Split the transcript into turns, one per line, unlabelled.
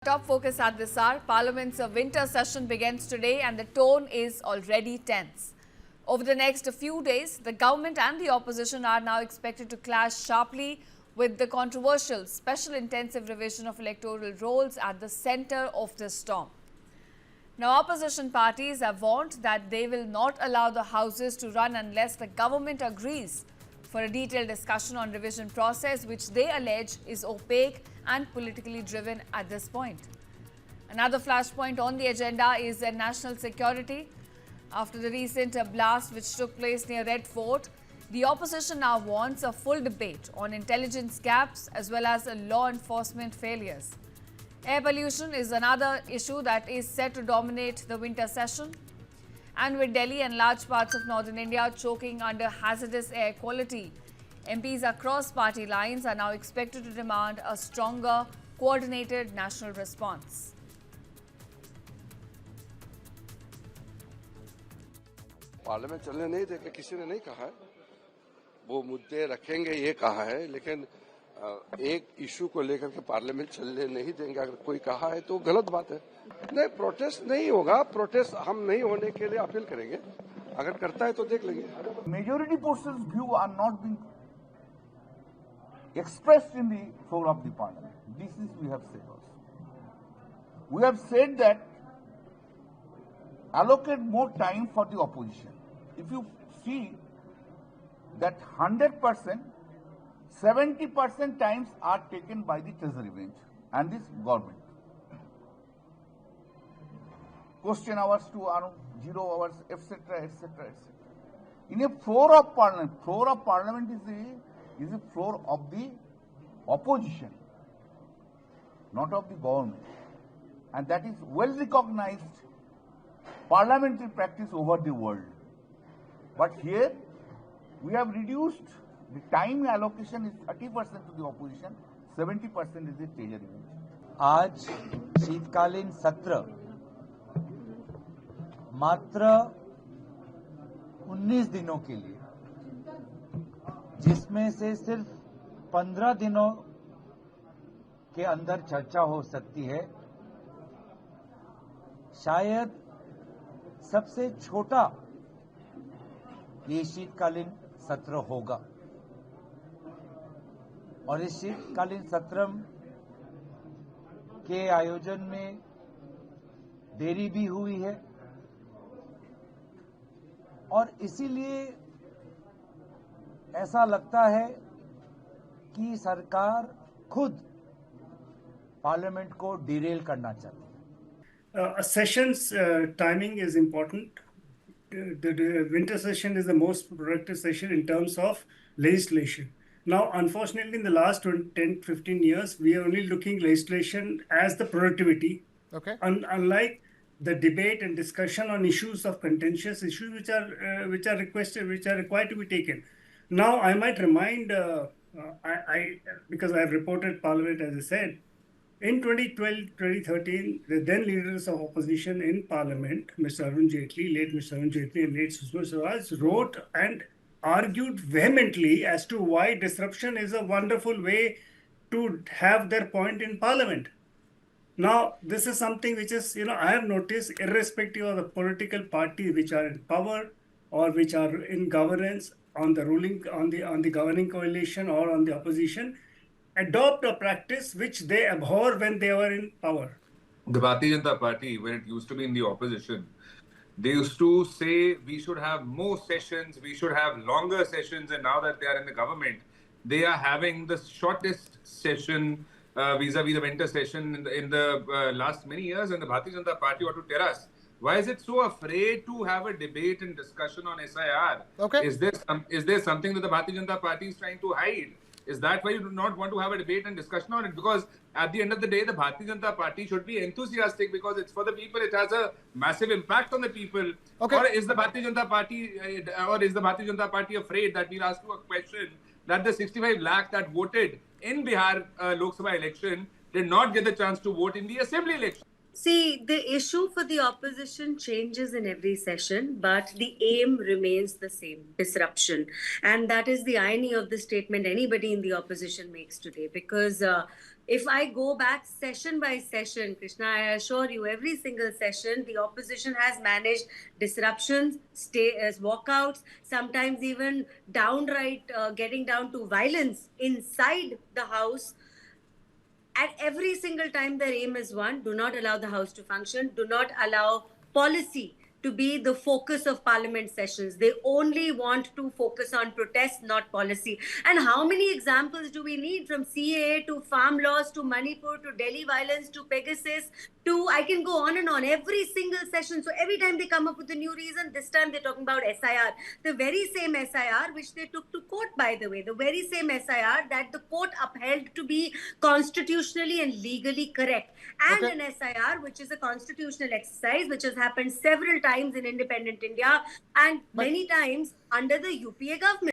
Top focus at this hour. Parliament's winter session begins today and the tone is already tense. Over the next few days, the government and the opposition are now expected to clash sharply with the controversial special intensive revision of electoral rolls at the center of this storm. Now, opposition parties have warned that they will not allow the houses to run unless the government agrees for a detailed discussion on revision process, which they allege is opaque and politically driven at this point. Another flashpoint on the agenda is national security. After the recent blast which took place near Red Fort, the opposition now wants a full debate on intelligence gaps as well as law enforcement failures. Air pollution is another issue that is set to dominate the winter session. And with Delhi and large parts of northern India choking under hazardous air quality, MPs across party lines are now expected to demand a stronger, coordinated national response.
Parliament चलने नहीं देंगे, किसी ने नहीं कहा है। वो मुद्दे रखेंगे ये कहा है, लेकिन एक इशू को लेकर के पार्लियामेंट चलने नहीं देंगे अगर कोई कहा है तो गलत बात है। नहीं, प्रोटेस्ट नहीं होगा। प्रोटेस्ट हम नहीं होने के लिए अपील करेंगे। अगर करता है तो देख लेंगे।
Majority portion's view are not being expressed in the floor of the parliament. This is we have said also. We have said that allocate more time for the opposition. If you see that 100%, 70% times are taken by the treasury bench and this government. Question hours to 0 hours, etc., etc., etc. In a floor of parliament is a floor of the opposition, not of the government, and that is well recognized parliamentary practice over the world. But here we have reduced the time allocation is 30% to the opposition, 70% is the treasury bench.
आज शीतकालीन सत्र मात्र 19 दिनों के लिए, जिसमें से सिर्फ 15 दिनों के अंदर चर्चा हो सकती है, शायद सबसे छोटा ये शीतकालीन सत्र होगा। और इस शीतकालीन सत्र के आयोजन में देरी भी हुई है और इसीलिए ऐसा लगता है कि सरकार खुद पार्लियामेंट को डिरेल करना चाहती है।
A session's timing is important. The winter session is the most productive session in terms of legislation. Now, unfortunately, in the last 10-15 years, we are only looking legislation as the productivity.
Okay.
Unlike the debate and discussion on issues of contentious issues which are required to be taken. Now, I might remind, because I have reported Parliament, as I said, in 2012-2013, the then leaders of opposition in Parliament, Mr. Arun Jaitley, late Mr. Arun Jaitley and late Sushma Swaraj, wrote and argued vehemently as to why disruption is a wonderful way to have their point in Parliament. Now, this is something which is, I have noticed, irrespective of the political party which are in power or which are in governance, on the governing coalition or on the opposition, adopt a practice which they abhor when they were in power.
The Bharatiya Janata Party, when it used to be in the opposition, they used to say we should have more sessions, we should have longer sessions, and now that they are in the government, they are having the shortest session vis-a-vis the winter session in the last many years, and the Bharatiya Janata Party ought to tell us, why is it so afraid to have a debate and discussion on SIR?
Okay.
Is there something that the Bharatiya Janata Party is trying to hide? Is that why you do not want to have a debate and discussion on it? Because at the end of the day, the Bharatiya Janata Party should be enthusiastic because it's for the people. It has a massive impact on the people.
Okay.
Or is the Bharatiya Janata Party afraid that we'll ask you a question that the 65 lakh that voted in Bihar Lok Sabha election did not get the chance to vote in the assembly election?
See, the issue for the opposition changes in every session, but the aim remains the same, disruption. And that is the irony of the statement anybody in the opposition makes today, because If I go back session by session, Krishna, I assure you, every single session, the opposition has managed disruptions, walkouts, sometimes even downright getting down to violence inside the House. At every single time, their aim is one: do not allow the House to function, do not allow policy to be the focus of parliament sessions. They only want to focus on protest, not policy. And how many examples do we need, from CAA to farm laws to Manipur to Delhi violence to Pegasus to, I can go on and on, every single session. So every time they come up with a new reason, this time they're talking about SIR. The very same SIR which they took to court, by the way, the very same SIR that the court upheld to be constitutionally and legally correct. And
Okay.
an SIR which is a constitutional exercise which has happened several times in independent India and
But-
many times under the UPA government.